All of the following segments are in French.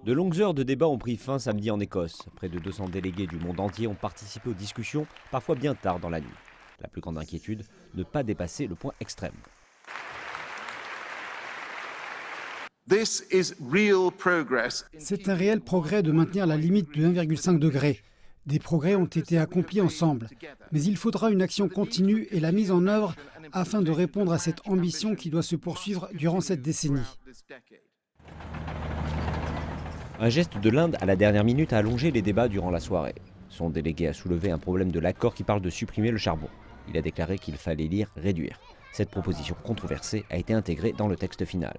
De longues heures de débat ont pris fin samedi en Écosse. Près de 200 délégués du monde entier ont participé aux discussions, parfois bien tard dans la nuit. La plus grande inquiétude, ne pas dépasser le point extrême. C'est un réel progrès de maintenir la limite de 1,5 degré. Des progrès ont été accomplis ensemble. Mais il faudra une action continue et la mise en œuvre afin de répondre à cette ambition qui doit se poursuivre durant cette décennie. Un geste de l'Inde à la dernière minute a allongé les débats durant la soirée. Son délégué a soulevé un problème de l'accord qui parle de supprimer le charbon. Il a déclaré qu'il fallait lire « réduire ». Cette proposition controversée a été intégrée dans le texte final.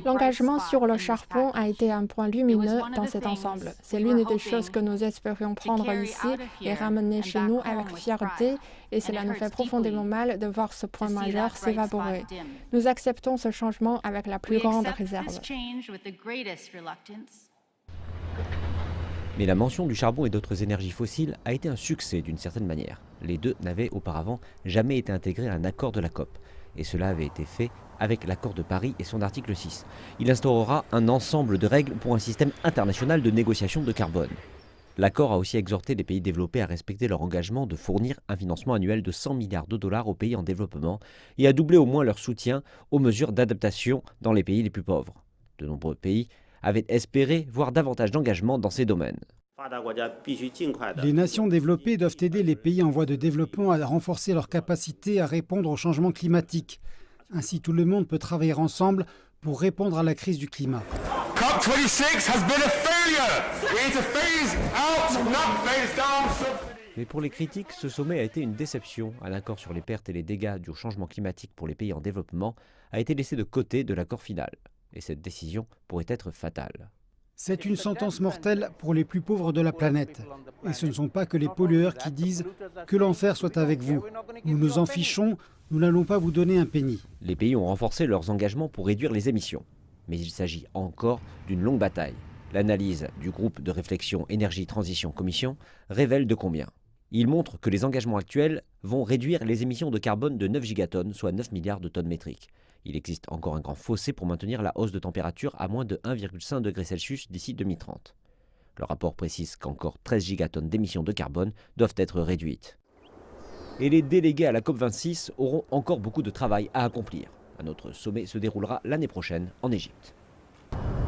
L'engagement sur le charbon a été un point lumineux dans cet ensemble. C'est l'une des choses que nous espérions prendre ici et ramener chez nous avec fierté, et cela nous fait profondément mal de voir ce point majeur s'évaporer. Nous acceptons ce changement avec la plus grande réserve. Mais la mention du charbon et d'autres énergies fossiles a été un succès d'une certaine manière. Les deux n'avaient auparavant jamais été intégrés à un accord de la COP. Et cela avait été fait avec l'accord de Paris et son article 6. Il instaurera un ensemble de règles pour un système international de négociation de carbone. L'accord a aussi exhorté les pays développés à respecter leur engagement de fournir un financement annuel de 100 milliards de dollars aux pays en développement et à doubler au moins leur soutien aux mesures d'adaptation dans les pays les plus pauvres. De nombreux pays avaient espéré voir davantage d'engagement dans ces domaines. Les nations développées doivent aider les pays en voie de développement à renforcer leur capacité à répondre au changement climatique. Ainsi, tout le monde peut travailler ensemble pour répondre à la crise du climat. Mais pour les critiques, ce sommet a été une déception. Un accord sur les pertes et les dégâts du changement climatique pour les pays en développement a été laissé de côté de l'accord final. Et cette décision pourrait être fatale. C'est une sentence mortelle pour les plus pauvres de la planète. Et ce ne sont pas que les pollueurs qui disent « que l'enfer soit avec vous ». Nous nous en fichons, nous n'allons pas vous donner un penny. Les pays ont renforcé leurs engagements pour réduire les émissions. Mais il s'agit encore d'une longue bataille. L'analyse du groupe de réflexion Énergie Transition Commission révèle de combien. Il montre que les engagements actuels vont réduire les émissions de carbone de 9 gigatonnes, soit 9 milliards de tonnes métriques. Il existe encore un grand fossé pour maintenir la hausse de température à moins de 1,5 degré Celsius d'ici 2030. Le rapport précise qu'encore 13 gigatonnes d'émissions de carbone doivent être réduites. Et les délégués à la COP26 auront encore beaucoup de travail à accomplir. Un autre sommet se déroulera l'année prochaine en Égypte.